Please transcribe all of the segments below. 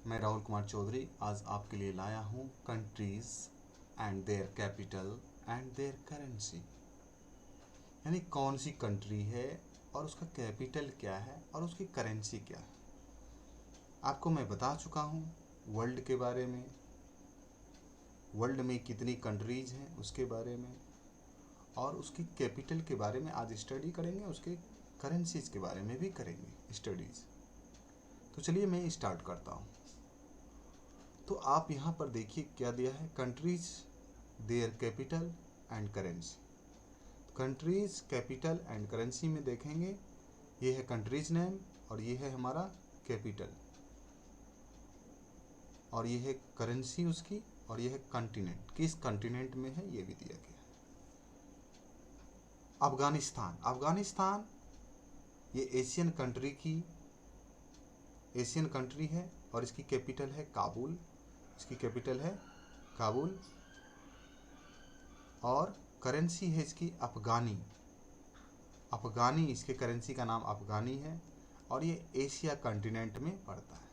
मैं राहुल कुमार चौधरी आज आपके लिए लाया हूँ countries and their capital and there currency. यानी कौन सी कंट्री है और उसका कैपिटल क्या है और उसकी करेंसी क्या है। आपको मैं बता चुका हूँ वर्ल्ड के बारे में, वर्ल्ड में कितनी कंट्रीज हैं उसके बारे में, और उसकी कैपिटल के बारे में आज स्टडी करेंगे, उसके करेंसीज के बारे में भी करेंगे स्टडीज। तो चलिए मैं स्टार्ट करता हूँ। तो आप यहाँ पर देखिए क्या दिया है, countries their capital and currency. Countries capital and currency में देखेंगे, ये है कंट्रीज नेम और ये है हमारा कैपिटल और ये है करेंसी उसकी, और ये है कॉन्टिनेंट, किस कॉन्टिनेंट में है ये भी दिया गया है। अफगानिस्तान, अफगानिस्तान ये एशियन कंट्री है और इसकी कैपिटल है काबुल, इसकी कैपिटल है काबुल, और करेंसी है इसकी अफगानी, अफगानी इसके करेंसी का नाम अफगानी है और ये एशिया कॉन्टिनेंट में पड़ता है।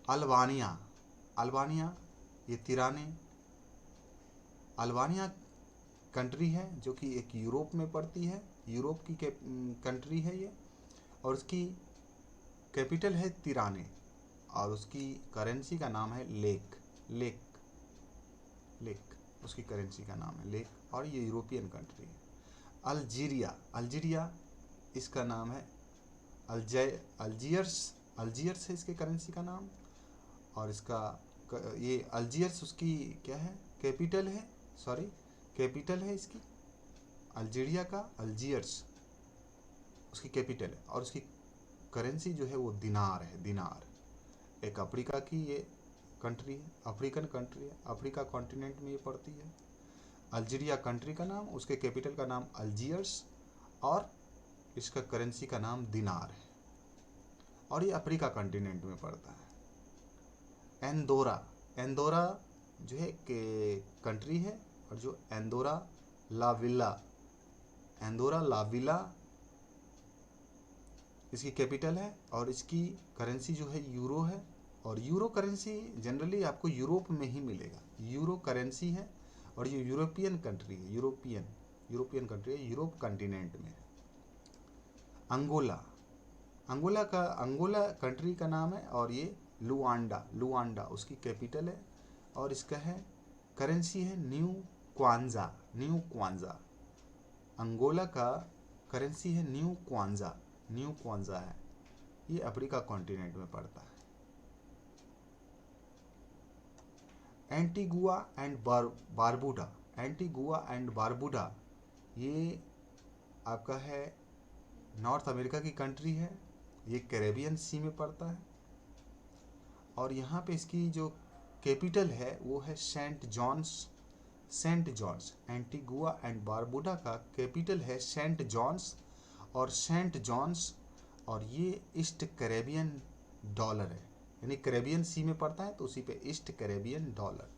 अल्बानिया, अल्बानिया ये तिराने, अल्बानिया कंट्री है जो कि एक यूरोप में पड़ती है, यूरोप की कंट्री है ये, और उसकी कैपिटल है तिराने और उसकी करेंसी का नाम है लेक, लेक लेक उसकी करेंसी का नाम है लेक, और ये यूरोपियन कंट्री है। अल्जीरिया, अल्जीरिया इसका नाम है अल्जियर्स, अल्जियर्स है इसके करेंसी का नाम, और इसका ये अल्जियर्स उसकी क्या है, कैपिटल है, सॉरी कैपिटल है इसकी अल्जीरिया का, अल्जियर्स उसकी कैपिटल है, और उसकी करेंसी जो है वो दिनार है, दिनार। एक अफ्रीका की ये कंट्री है, अफ्रीकन कंट्री है, अफ्रीका कॉन्टिनेंट में ये पड़ती है। अल्जीरिया कंट्री का नाम, उसके कैपिटल का नाम अल्जियर्स और इसका करेंसी का नाम दिनार है, और ये अफ्रीका कॉन्टिनेंट में पड़ता है। एंडोरा, एंडोरा जो है कंट्री है, और जो Andorra la Vella, Andorra la Vella इसकी कैपिटल है, और इसकी करेंसी जो है यूरो है, और यूरो करेंसी जनरली आपको यूरोप में ही मिलेगा, यूरो करेंसी है, और ये यूरोपियन कंट्री है, यूरोपियन कंट्री है, यूरोप कॉन्टिनेंट में। अंगोला, अंगोला कंट्री का नाम है, और ये लुआंडा, लुआंडा उसकी कैपिटल है, और इसका है करेंसी है new kwanza, new kwanza. Angola का करेंसी है न्यू क्वांजा, न्यू क्वांजा है, ये अफ्रीका कॉन्टिनेंट में पड़ता है। Antigua and Barbuda, Antigua and Barbuda ये आपका है नॉर्थ अमेरिका की कंट्री है, ये कैरेबियन सी में पड़ता है, और यहाँ पे इसकी जो कैपिटल है वो है Saint John's, Saint John's. Antigua and Barbuda का कैपिटल है सेंट जॉन्स, और सेंट जॉन्स, और ये ईस्ट कैरेबियन डॉलर है, यानी कैरेबियन सी में पड़ता है तो उसी पे ईस्ट कैरेबियन डॉलर,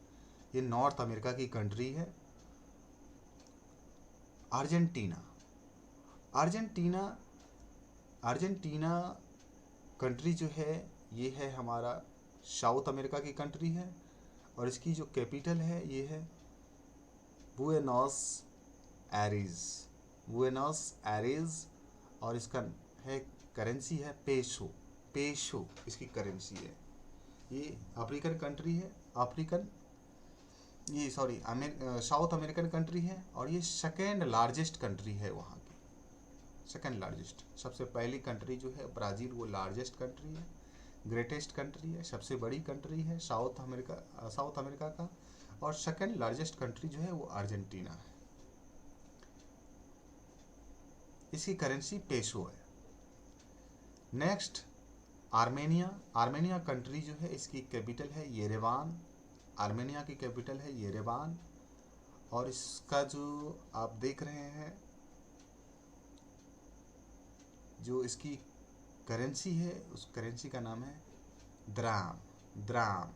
ये नॉर्थ अमेरिका की कंट्री है। अर्जेंटीना, अर्जेंटीना, अर्जेंटीना कंट्री जो है ये है हमारा साउथ अमेरिका की कंट्री है, और इसकी जो कैपिटल है ये है बुएनोस एरीज, बुएनोस एरीज, और इसका है करेंसी है पेसो, पेसो इसकी करेंसी है। ये अफ्रीकन कंट्री है, अफ्रीकन ये सॉरी साउथ अमेरिकन कंट्री है, और ये सेकेंड लार्जेस्ट कंट्री है वहाँ की, सेकेंड लार्जेस्ट। सबसे पहली कंट्री जो है ब्राज़ील, वो लार्जेस्ट कंट्री है, ग्रेटेस्ट कंट्री है, सबसे बड़ी कंट्री है साउथ अमेरिका का, और सेकेंड लार्जेस्ट कंट्री जो है वो अर्जेंटीना है, इसकी करेंसी पेसो है। नेक्स्ट आर्मेनिया, आर्मेनिया कंट्री जो है इसकी कैपिटल है येरेवान, आर्मेनिया की कैपिटल है येरेवान, और इसका जो आप देख रहे हैं जो इसकी करेंसी है उस करेंसी का नाम है द्राम, द्राम।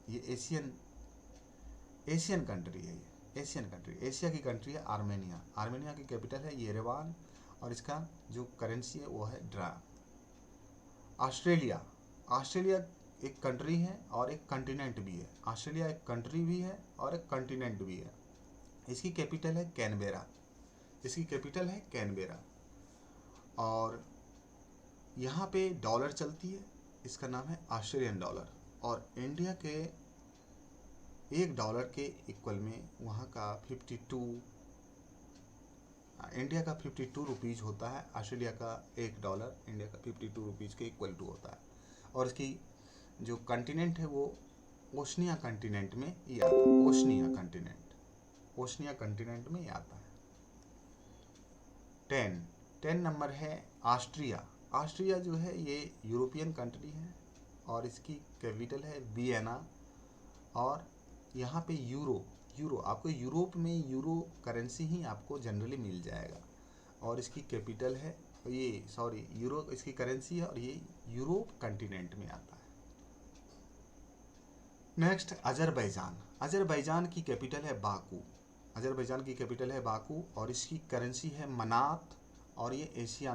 ये एशियन कंट्री है, ये एशियन कंट्री, एशिया की कंट्री है आर्मेनिया, आर्मेनिया की कैपिटल है येरेवान, और इसका जो करेंसी है वो है ड्राम। ऑस्ट्रेलिया, ऑस्ट्रेलिया एक कंट्री है और एक कॉन्टिनेंट भी है। ऑस्ट्रेलिया एक कंट्री भी है और एक कॉन्टिनेंट भी है। इसकी कैपिटल है कैनबेरा। इसकी कैपिटल है कैनबेरा। और यहाँ पे डॉलर चलती है, इसका नाम है ऑस्ट्रेलियन डॉलर। और इंडिया के $1 के इक्वल में वहाँ का 52, इंडिया का 52 रुपीज़ होता है। ऑस्ट्रेलिया का $1 इंडिया का 52 रुपीज़ के इक्वल टू होता है। और इसकी जो कॉन्टिनेंट है वो ओशनिया कॉन्टिनेंट में ही आता है। ओशनिया कॉन्टिनेंट में ही आता है। 10 नंबर है ऑस्ट्रिया। ऑस्ट्रिया जो है ये यूरोपियन कंट्री है और इसकी कैपिटल है वियना। और यहाँ पे यूरो आपको यूरोप में यूरो करेंसी ही आपको जनरली मिल जाएगा। और इसकी कैपिटल है यूरो इसकी करेंसी है और ये यूरोप कॉन्टिनेंट में आता है। नेक्स्ट अजरबैजान की कैपिटल है बाकू। और इसकी करेंसी है मनात और ये एशिया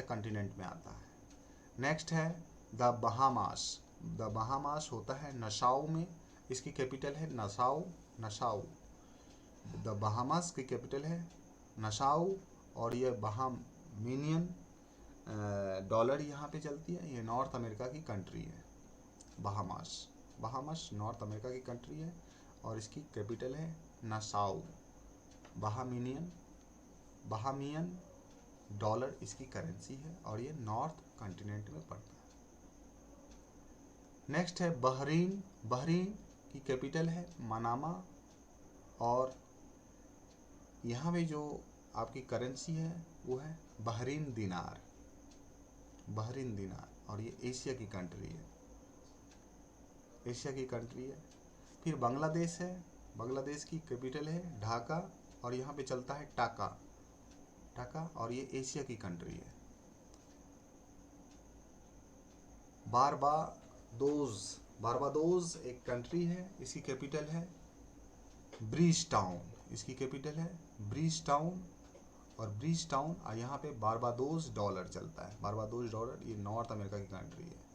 कॉन्टिनेंट में आता है। नेक्स्ट है द बहामास होता है नसाउ में। इसकी कैपिटल है नसाउ। द बहामास की कैपिटल है नसाउ और ये बहामीनियन डॉलर यहाँ पे चलती है। ये नॉर्थ अमेरिका की कंट्री है। बहामास नॉर्थ अमेरिका की कंट्री है और इसकी कैपिटल है नसाउ। बहामियन डॉलर इसकी करेंसी है और ये नॉर्थ कॉन्टिनेंट में पड़ता है। नेक्स्ट है बहरीन की कैपिटल है मनामा। और यहाँ पे जो आपकी करेंसी है वो है बहरीन दिनार। और ये एशिया की कंट्री है। फिर बांग्लादेश है। बांग्लादेश की कैपिटल है ढाका और यहाँ पे चलता है टाका और ये एशिया की कंट्री है। बारबाडोस एक कंट्री है। इसकी कैपिटल है ब्रिजटाउन। और ब्रिजटाउन और यहाँ पे बारबाडोस डॉलर चलता है। बारबाडोस डॉलर ये नॉर्थ अमेरिका की कंट्री है।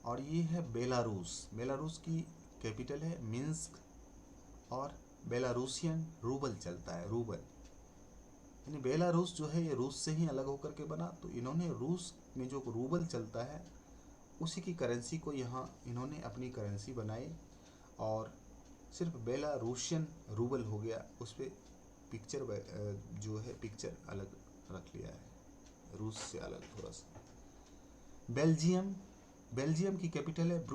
और ये है बेलारूस की कैपिटल है मिन्स्क और बेलारूसियन रूबल चलता है। यानी बेलारूस जो है ये रूस से ही अलग होकर के बना, तो इन्होंने रूस में जो रूबल चलता है उसी की करेंसी को यहाँ इन्होंने अपनी करेंसी बनाई और सिर्फ बेलारूसियन रूबल हो गया। उस पर पिक्चर अलग रख लिया है, रूस से अलग थोड़ा सा। बेल्जियम की कैपिटल है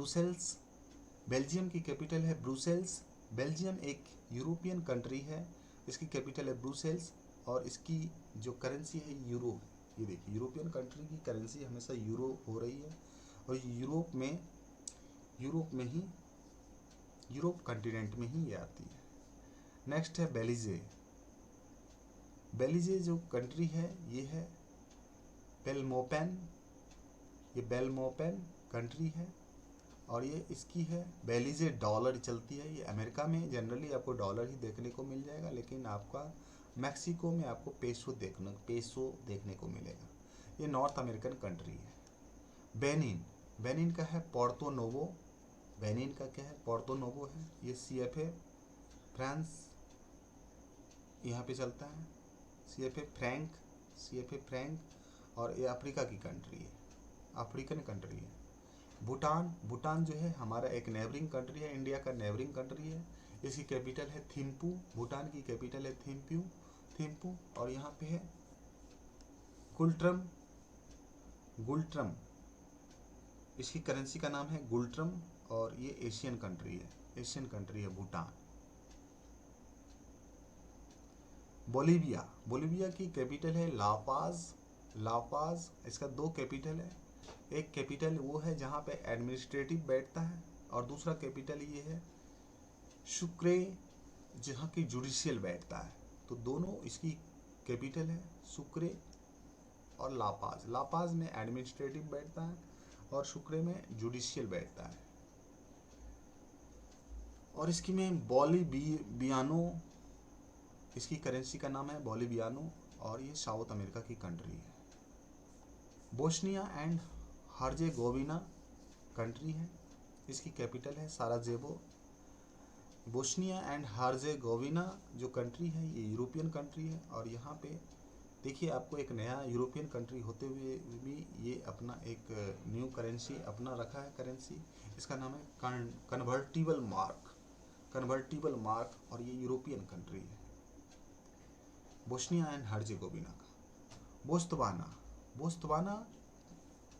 ब्रुसेल्स। बेल्जियम एक यूरोपियन कंट्री है। इसकी कैपिटल है ब्रुसेल्स और इसकी जो करेंसी है यूरो। ये देखिए यूरोपियन कंट्री की करेंसी हमेशा यूरो हो रही है और यूरोप कॉन्टिनेंट में ही ये आती है। नेक्स्ट है बेलीजे जो कंट्री है ये है बेलमोपेन कंट्री है और ये इसकी है बेलीजे डॉलर चलती है। ये अमेरिका में जनरली आपको डॉलर ही देखने को मिल जाएगा, लेकिन आपका मैक्सिको में आपको पेसो देखने को मिलेगा। ये नॉर्थ अमेरिकन कंट्री है। बेनिन का है पोर्तो नोवो। है। ये CFA फ्रांस यहाँ पे चलता है। CFA फ्रैंक और ये अफ्रीका की कंट्री है, अफ्रीकन कंट्री है। भूटान जो है हमारा एक नेबरिंग कंट्री है, इंडिया का नेबरिंग कंट्री है। इसकी कैपिटल है थिम्पू। भूटान की कैपिटल है थिम्पू और यहाँ पे है गुल्ट्रम। इसकी करेंसी का नाम है गुल्ट्रम और ये एशियन कंट्री है भूटान। बोलीविया की कैपिटल है लापाज। इसका 2 कैपिटल है। एक कैपिटल वो है जहाँ पे एडमिनिस्ट्रेटिव बैठता है और दूसरा कैपिटल ये है सुक्रे जहाँ की जुडिशियल बैठता है। तो दोनों इसकी कैपिटल है सुक्रे और लापाज में एडमिनिस्ट्रेटिव बैठता है और सुक्रे में जुडिशियल बैठता है। और इसकी में बोलिवियानो, इसकी करेंसी का नाम है बोलिवियानो और ये साउथ अमेरिका की कंट्री है। बोस्निया एंड हर्जेगोविना कंट्री है, इसकी कैपिटल है साराजेवो। बोस्निया एंड हर्जेगोविना जो कंट्री है ये यूरोपियन कंट्री है, और यहाँ पे देखिए आपको एक नया यूरोपियन कंट्री होते हुए भी ये अपना एक न्यू करेंसी अपना रखा है करेंसी, इसका नाम है कन्वर्टिबल मार्क, कन्वर्टिबल मार्क, और ये यूरोपियन कंट्री है बोस्निया एंड हर्जेगोविना का। बोस्तवाना, बोस्तवाना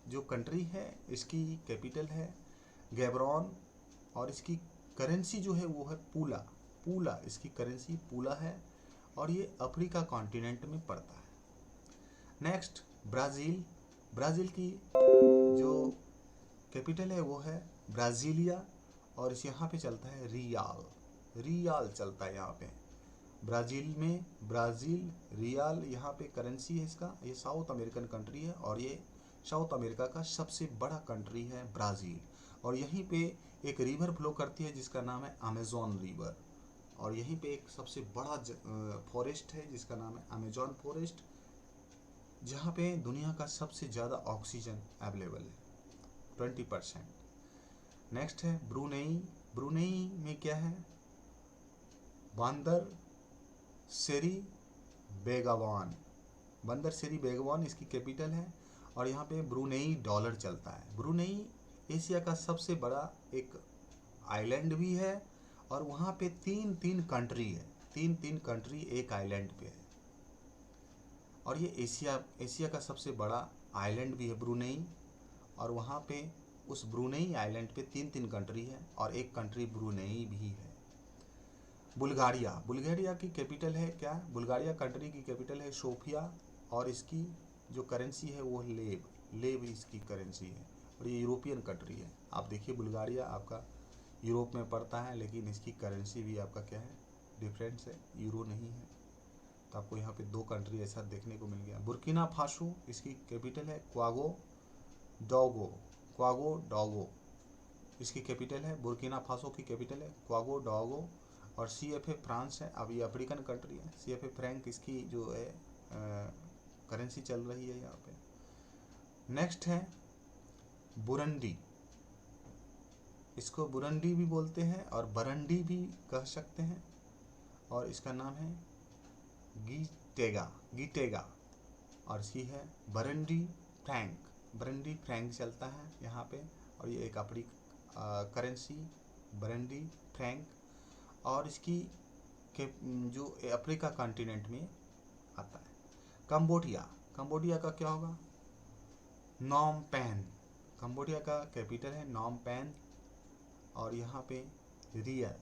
जो कंट्री है इसकी कैपिटल है गैबरॉन, और इसकी करेंसी जो है वो है पूला, पूला इसकी करेंसी पूला है, और ये अफ्रीका कॉन्टिनेंट में पड़ता है। नेक्स्ट ब्राज़ील, ब्राज़ील की जो कैपिटल है वो है ब्राज़ीलिया, और इस यहाँ पे चलता है रियाल, रियाल चलता है यहाँ पे ब्राज़ील में, ब्राज़ील रियाल यहाँ पे करेंसी है इसका। ये साउथ अमेरिकन कंट्री है, और ये साउथ अमेरिका का सबसे बड़ा कंट्री है ब्राज़ील, और यहीं पे एक रिवर फ्लो करती है जिसका नाम है अमेज़न रिवर, और यहीं पे एक सबसे बड़ा फॉरेस्ट है जिसका नाम है अमेज़न फॉरेस्ट, जहाँ पे दुनिया का सबसे ज़्यादा ऑक्सीजन अवेलेबल है 20%। नेक्स्ट है ब्रूनेई, ब्रूनेई में क्या है बंदर सेरी बेगावान, बंदर सेरी बेगावान इसकी कैपिटल है, और यहाँ पे ब्रूनेई डॉलर चलता है। ब्रूनेई एशिया का सबसे बड़ा एक आइलैंड भी है, और वहाँ पे तीन कंट्री है, तीन कंट्री एक आइलैंड पे है, और ये एशिया का सबसे बड़ा आइलैंड भी है ब्रूनेई, और वहाँ पे उस ब्रूनेई आइलैंड पे तीन कंट्री है, और एक कंट्री ब्रूनेई भी है। बुल्गारिया, बुल्गारिया की कैपिटल है क्या, बुल्गारिया कंट्री की कैपिटल है सोफिया, और इसकी जो करेंसी है वो लेव, लेव इसकी करेंसी है, और ये यूरोपियन कंट्री है। आप देखिए बुल्गारिया आपका यूरोप में पड़ता है, लेकिन इसकी करेंसी भी आपका क्या है डिफरेंस है, यूरो नहीं है। तो आपको यहाँ पे दो कंट्री ऐसा देखने को मिल गया। बुर्किना फासो इसकी कैपिटल है क्वागो डोगो, क्वागो डोगो इसकी कैपिटल है, बुर्किना फासो की कैपिटल है क्वागो डोगो, और CFA फ्रांस है, अब ये अफ्रीकन कंट्री है। CFA फ्रैंक इसकी जो है करेंसी चल रही है यहाँ पे। नेक्स्ट है बुरंडी, इसको बुरंडी भी बोलते हैं और बरंडी भी कह सकते हैं, और इसका नाम है गीटेगा, गीटेगा, और इसकी है बरंडी फ्रैंक, बरंडी फ्रैंक चलता है यहाँ पे, और ये एक करेंसी बरंडी फ्रैंक, और इसकी के जो अफ्रीका कॉन्टिनेंट में आता है। कंबोडिया, कंबोडिया का क्या होगा नॉम पेन, कंबोडिया का कैपिटल है नॉम पेन, और यहाँ पे रियल,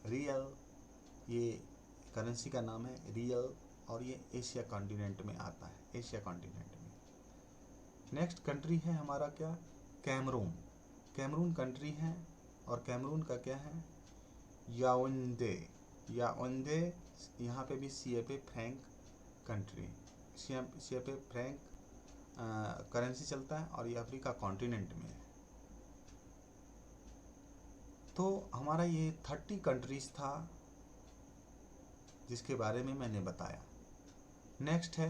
रियल ये करेंसी का नाम है रियल, और ये एशिया कॉन्टिनेंट में आता है, एशिया कॉन्टिनेंट में। नेक्स्ट कंट्री है हमारा क्या कैमरून, कैमरून कंट्री है, और कैमरून का क्या है याओंडे, याओंडे यहाँ पे भी CFA Frank country, CFA Frank currency चलता है, और ये अफ्रीका कॉन्टिनेंट में है। तो हमारा ये 30 कंट्रीज था जिसके बारे में मैंने बताया। नेक्स्ट है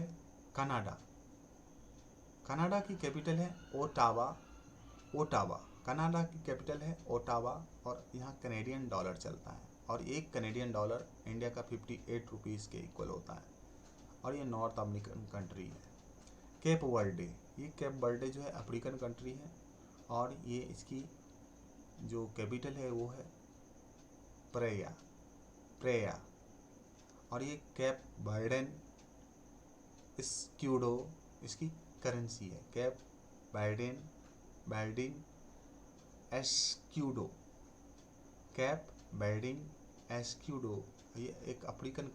कनाडा, कनाडा की कैपिटल है ओटावा, ओटावा कनाडा की कैपिटल है ओटावा, और यहाँ कैनेडियन डॉलर चलता है, और एक कैनेडियन डॉलर इंडिया का 58 रुपीज़ के इक्वल होता है, और ये नॉर्थ अमेरिकन कंट्री है। केप वर्डे, ये केप वर्डे जो है अफ्रीकन कंट्री है, और ये इसकी जो कैपिटल है वो है प्रेया, प्रेया, और ये कैप वर्डेन स्क्यूडो इसकी करेंसी है, कैप वर्डेन वर्डिन एस्क्यूडो, कैप वर्डिन एस्क्यूडो, ये एक अफ्रीकन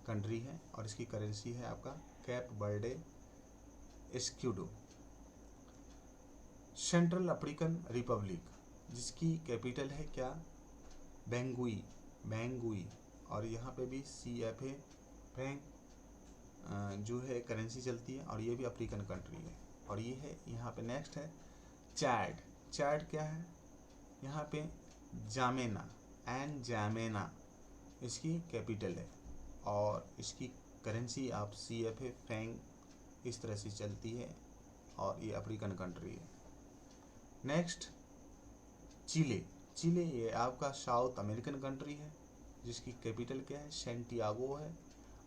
कंट्री है, और इसकी करेंसी है आपका Cape Verde escudo. Central African Republic, जिसकी कैपिटल है क्या बैंगुई, बैंगुई, और यहाँ पे भी CFA फ्रैंक जो है करेंसी चलती है, और ये भी अफ्रीकन कंट्री है, और ये है यहाँ पे। नेक्स्ट है चैड, चैड क्या है यहाँ पे जामेना, एन जामेना इसकी कैपिटल है, और इसकी करेंसी आप CFA फ्रैंक इस तरह से चलती है और ये अफ्रीकन कंट्री है। नेक्स्ट चिले। चिले ये आपका साउथ अमेरिकन कंट्री है जिसकी कैपिटल क्या है, सैंटियागो है,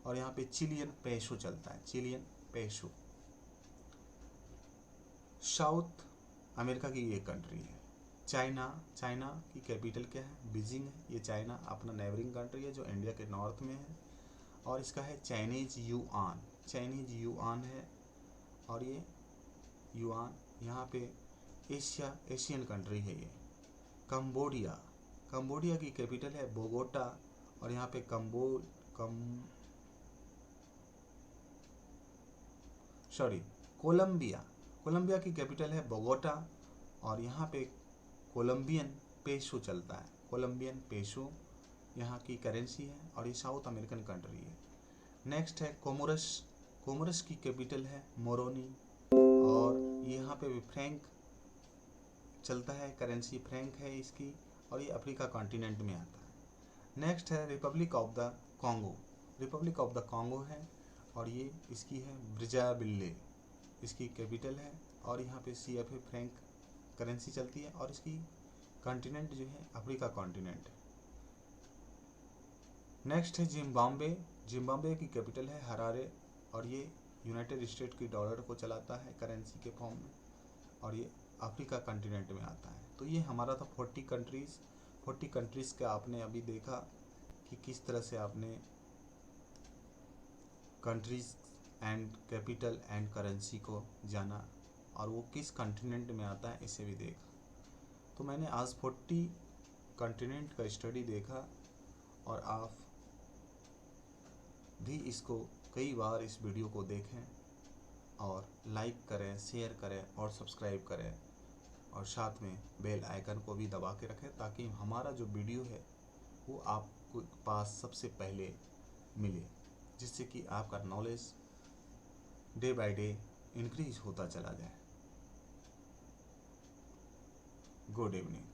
और यहाँ पे चिलियन पेसो चलता है, चिलियन पेसो। साउथ अमेरिका की ये कंट्री है। चाइना। चाइना की कैपिटल क्या है, बीजिंग है। ये चाइना अपना नेबरिंग कंट्री है जो इंडिया के नॉर्थ में है, और इसका है चाइनीज युआन, चाइनीज युआन है। और ये युआन यहाँ पे एशियन कंट्री है ये। कंबोडिया। कंबोडिया की कैपिटल है बोगोटा, और यहाँ पे कोलंबिया। कोलंबिया की कैपिटल है बोगोटा, और यहाँ पे कोलंबियन पेसो चलता है, कोलंबियन पेसो यहाँ की करेंसी है, और ये साउथ अमेरिकन कंट्री है। नेक्स्ट है कोमोरस। कोमोरस की कैपिटल है मोरोनी, और यहाँ पे भी फ्रैंक चलता है, करेंसी फ्रैंक है इसकी, और ये अफ्रीका कॉन्टिनेंट में आता है। नेक्स्ट है Republic of the Congo. Republic of the Congo है, और ये इसकी है ब्राज़ाविले, इसकी कैपिटल है, और यहाँ पे CFA फ्रैंक करेंसी चलती है, और इसकी कॉन्टिनेंट जो है अफ्रीका कॉन्टिनेंट है। नेक्स्ट है जिम्बाब्वे। जिम्बाब्वे की कैपिटल है हरारे, और ये यूनाइटेड स्टेट की डॉलर को चलाता है करेंसी के फॉर्म में, और ये अफ्रीका कॉन्टिनेंट में आता है। तो ये हमारा था 40 कंट्रीज़ का आपने अभी देखा कि किस तरह से आपने countries and capital and currency को जाना, और वो किस कॉन्टिनेंट में आता है इसे भी देखा। तो मैंने आज 40 कॉन्टिनेंट का स्टडी देखा, और आप भी इसको कई बार इस वीडियो को देखें, और लाइक करें, शेयर करें और सब्सक्राइब करें, और साथ में बेल आइकन को भी दबा के रखें ताकि हमारा जो वीडियो है वो आपको पास सबसे पहले मिले, जिससे कि आपका knowledge day by day increase होता चला जाए। Good evening.